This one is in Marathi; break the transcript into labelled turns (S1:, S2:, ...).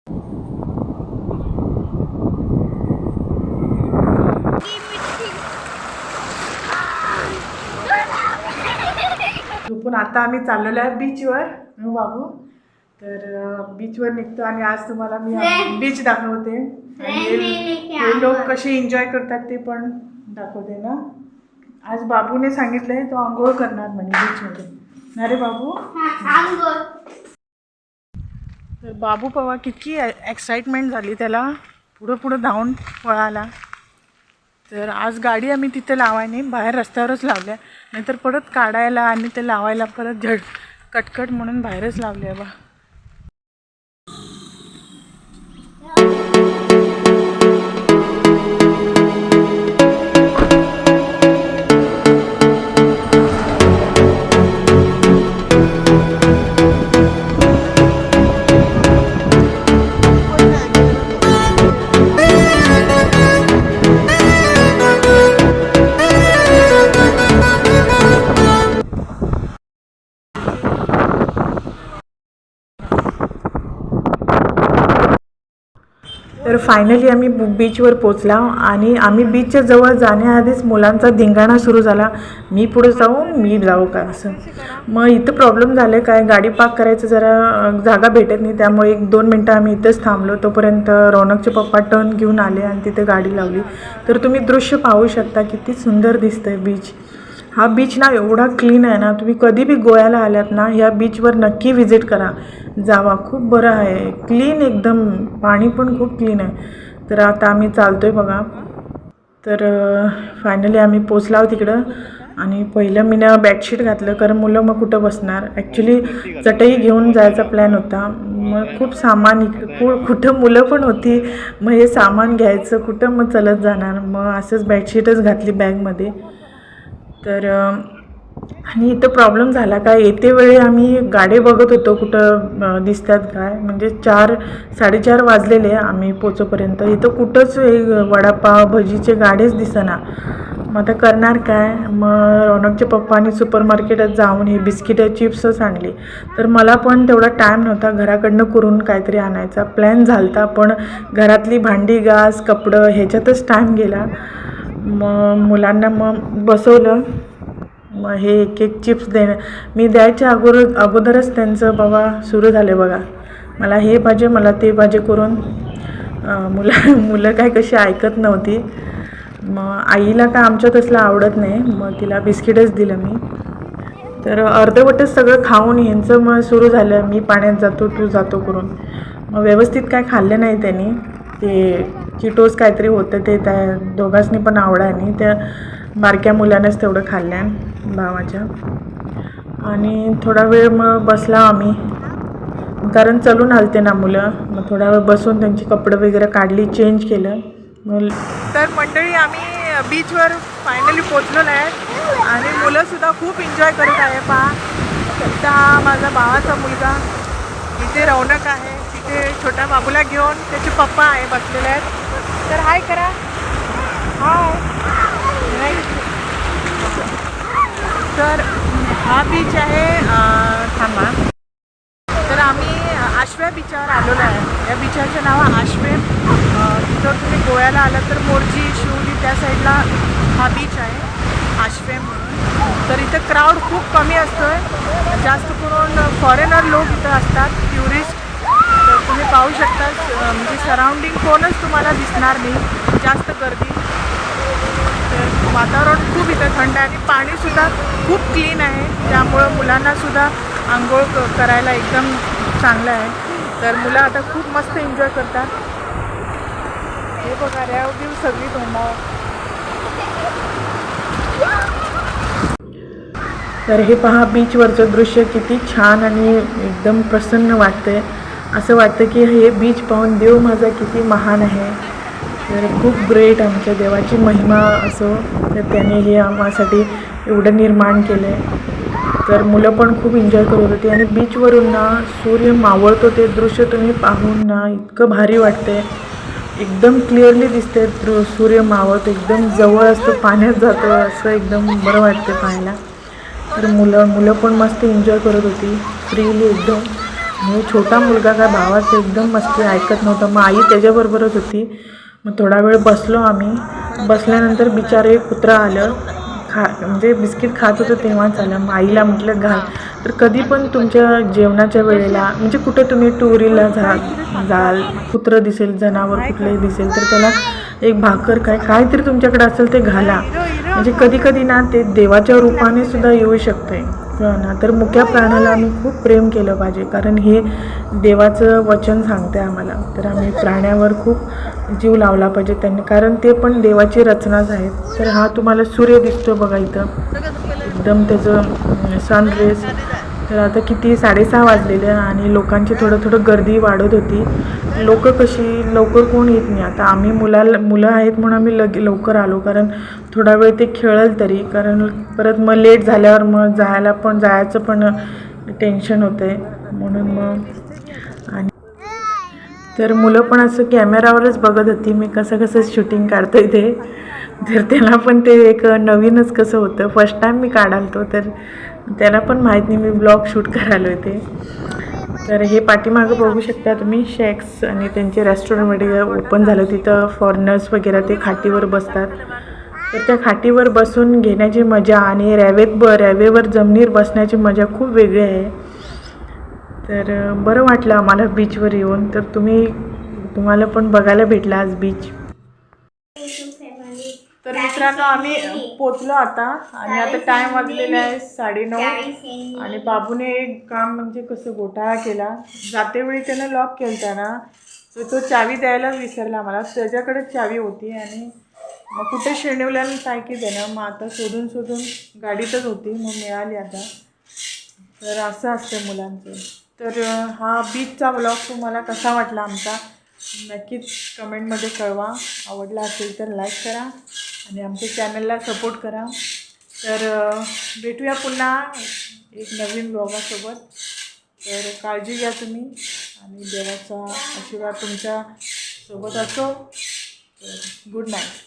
S1: पण आता आम्ही चाललेलो आहे बीचवर बाबू. तर बीचवर निघतो आणि आज तुम्हाला मी बीच दाखवते. हे लोक कसे एन्जॉय करतात ते पण दाखवते ना. आज बाबूने सांगितलंय तो आंघोळ करणार म्हणे बीचमध्ये. ना रे बाबू. तर बाबू पवा किती एक्साइटमेंट झाली त्याला, पुढं पुढं धावून पळाला. तर आज गाडी आम्ही तिथे लावायने बाहेर रस्त्यावरच लावल्या, नाहीतर परत काढायला आणि ते लावायला परत कटकट म्हणून बाहेरच लावले बा. तर फायनली आम्ही बीचवर पोचला आणि आम्ही बीचच्या जवळ जाण्याआधीच मुलांचा धिंगाणा सुरू झाला. मी पुढे जाऊ, मी जाऊ का असं. मग इथं प्रॉब्लेम झाले काय, गाडी पार्क करायचं जरा जागा भेटत नाही, त्यामुळे 1-2 मिनटं आम्ही इथंच थांबलो. तोपर्यंत रौनकचे पप्पा टर्न घेऊन आले आणि तिथे गाडी लावली. तर तुम्ही दृश्य पाहू शकता किती सुंदर दिसतंय बीच. हा बीच ना एवढा क्लीन आहे ना, तुम्ही कधी बी गोव्याला आल्यात ना ह्या बीचवर नक्की व्हिजिट करा, जावा. खूप बरं आहे, क्लीन एकदम, पाणी पण खूप क्लीन आहे. तर आता आम्ही चालतो आहे बघा. तर फायनली आम्ही पोचलो तिकडं आणि पहिलं मी ना बेडशीट घातलं, कारण मुलं मग कुठं बसणार. ॲक्च्युली चटई घेऊन जायचा प्लॅन होता. मग खूप सामान कुठं मुलं पण होती, मग हे सामान घ्यायचं कुठं, मग चलत जाणार. मग असंच बेडशीटच घातली बॅगमध्ये. तर आणि इथं प्रॉब्लेम झाला काय, येते वेळी आम्ही गाडी बघत होतो कुठं दिसतात काय, म्हणजे 4-4:30 वाजलेले आम्ही पोचोपर्यंत. इथं कुठंच वडापाव भजीचे गाडीच दिसेना. मग आता करणार काय. मग रौनकच्या पप्पांनी सुपर मार्केटात जाऊन हे बिस्किट चिप्सच आणली. तर मला पण तेवढा टाईम नव्हता, घराकडनं करून काहीतरी आणायचा प्लॅन झालता, पण घरातली भांडी घास कपडं ह्याच्यातच टाईम गेला. मग मुलांना मग बसवलं. मग हे एक चिप्स मी द्यायच्या अगोदरच त्यांचं बाबा सुरू झाले बघा, मला हे पाहिजे मला ते पाहिजे करून. मुलं काय कशी ऐकत नव्हती. मग आईला काय आमच्या तसलं आवडत नाही, मग तिला बिस्किटच दिलं मी. तर अर्धवटच सगळं खाऊन ह्यांचं मग सुरू झालं, मी पाण्यात जातो तू जातो करून. मग व्यवस्थित काय खाल्लं नाही त्यांनी. ते चिटोस काहीतरी होतं ते त्या दोघांनी पण आवडायनी, त्या बारक्या मुलानंच तेवढं खाल्ल्या भावाच्या. आणि थोडा वेळ मग बसला आम्ही, कारण चलून आलते ना मुलं. मग थोडा वेळ बसून त्यांची कपडे वगैरे काढली, चेंज केलं. तर मंडळी आम्ही बीचवर फायनली पोचलेलो आहे आणि मुलंसुद्धा खूप एन्जॉय करत आहे. पहा इथं हा माझा भावाचा मुलगा, इथे रौनक आहे, तिथे छोट्या बाबूला घेऊन त्याचे पप्पा आहे बसलेले आहेत. तर हाय करा, हाय. तर हा बीच आहे, थांबा. तर आम्ही आश्वे बीचवर आलेलो आहे. या बीचाचं नाव आश्वे. तिथं तुम्ही गोव्याला आलात तर मोरजी शिवली त्या साईडला हा बीच आहे, आश्वे म्हणून. तर इथं क्राऊड खूप कमी असतो आहे, जास्त करून फॉरेनर लोक इथं असतात, टुरिस्ट. तर तुम्ही पाहू शकता, म्हणजे सराउंडिंग कोणच तुम्हाला दिसणार नाही, जास्त गर्दी. तर वातावरण खूप इथं थंड आहे आणि पाणीसुद्धा खूप क्लीन आहे, त्यामुळं मुलांनासुद्धा आंघोळ करायला एकदम चांगलं आहे. तर मुलं आता खूप मस्त एन्जॉय करतात. हे बघा रेवदीव सगळी धोंडाव. तर हे पहा बीचवरचं दृश्य किती छान आणि एकदम प्रसन्न वाटतंय. असं वाटतं की हे बीच पाहून देव माझा किती महान आहे. तर खूप ग्रेट, आमच्या देवाची महिमा असो. तर त्याने हे आम्हासाठी एवढं निर्माण केलं आहे. तर मुलं पण खूप एन्जॉय करत होती आणि बीचवरून ना सूर्य मावळतो ते दृश्य तुम्ही पाहून ना इतकं भारी वाटते. एकदम क्लिअरली दिसते सूर्य मावळतो, एकदम जवळ असतो, पाण्यात जातो, असं एकदम बरं वाटते पाहायला. तर मुलं पण मस्त एन्जॉय करत होती फ्रीली एकदम. म्हणजे छोटा मुलगा काय भावाचं एकदम मस्ती ऐकत नव्हता. मग आई त्याच्याबरोबरच होती. मग थोडा वेळ बसलो आम्ही. बसल्यानंतर बिचारे कुत्रा आलं म्हणजे बिस्किट खात होतं तेव्हाच आलं. मग आईला म्हटलं घाल. तर कधी पण तुमच्या जेवणाच्या वेळेला म्हणजे कुठं तुम्ही टुरीला जाल कुत्रं दिसेल, जनावर कुठलंही दिसेल तर त्याला एक भाकर काहीतरी तुमच्याकडे असेल ते घाला. म्हणजे कधी कधी ना ते देवाच्या रूपाने सुद्धा येऊ शकते ना. तर मुक्या प्राण्याला आम्ही खूप प्रेम केलं पाहिजे, कारण हे देवाचं वचन सांगते आम्हाला. तर आम्ही प्राण्यावर खूप जीव लावला पाहिजे त्यांनी, कारण ते पण देवाची रचनाच आहेत. तर हा तुम्हाला सूर्य दिसतो बघा इथं, एकदम त्याचं सनरेज. तर आता किती 6:30 वाजलेले आणि लोकांची थोडं गर्दी वाढत होती. लोक कशी लवकर कोण येत नाही. आता आम्ही मुलं आहेत म्हणून आम्ही लवकर आलो, कारण थोडा वेळ ते खेळेल तरी, कारण परत मग लेट झाल्यावर मग जायचं पण टेन्शन होतं आहे म्हणून. मग आणि तर मुलं पण असं कॅमेरावरच बघत होती मी कसं शूटिंग काढतो आहे ते. तर त्याला पण ते एक नवीनच कसं होतं, फर्स्ट टाईम मी काढालतो, तर त्याला पण माहीत नाही मी ब्लॉग शूट करायला होते. तर हे पाठीमागं बघू शकता तुम्ही शेक्स आणि त्यांचे रेस्टॉरंटमध्ये ओपन झालं. तिथं फॉरेनर्स वगैरे ते खाटीवर बसतात. तर त्या खाटीवर बसून घेण्याची मजा आणि रॅवेवर जमिनीवर बसण्याची मजा खूप वेगळी आहे. तर बरं वाटलं आम्हाला बीचवर येऊन. तर तुम्हाला पण बघायला भेटला आज बीच. तर मित्रांनो आम्ही पोचलो आता आणि आता टाईम वाजलेला आहे 9:30 आणि बाबूने एक काम म्हणजे कसं घोटाळा केला. जातेवेळी त्यानं लॉक केलं ना, तर तो चावी द्यायला विसरला मला. त्याच्याकडे चावी होती आणि मग कुठे शेणवल्यानं काय की त्यानं. मग आता शोधून गाडीतच होती, मग मिळाली आता. तर असं असतं मुलांचं. तर हा बीचचा व्लॉग तुम्हाला कसा वाटला आमचा नक्कीच कमेंटमध्ये कळवा. आवडला असेल तर लाईक करा आणि आमच्या चॅनलला सपोर्ट करा. तर भेटूया पुन्हा एक नवीन व्लॉगासोबत. तर काळजी घ्या तुम्ही आणि देवाचा आशीर्वाद तुमच्या सोबत असो. तर गुड नाईट.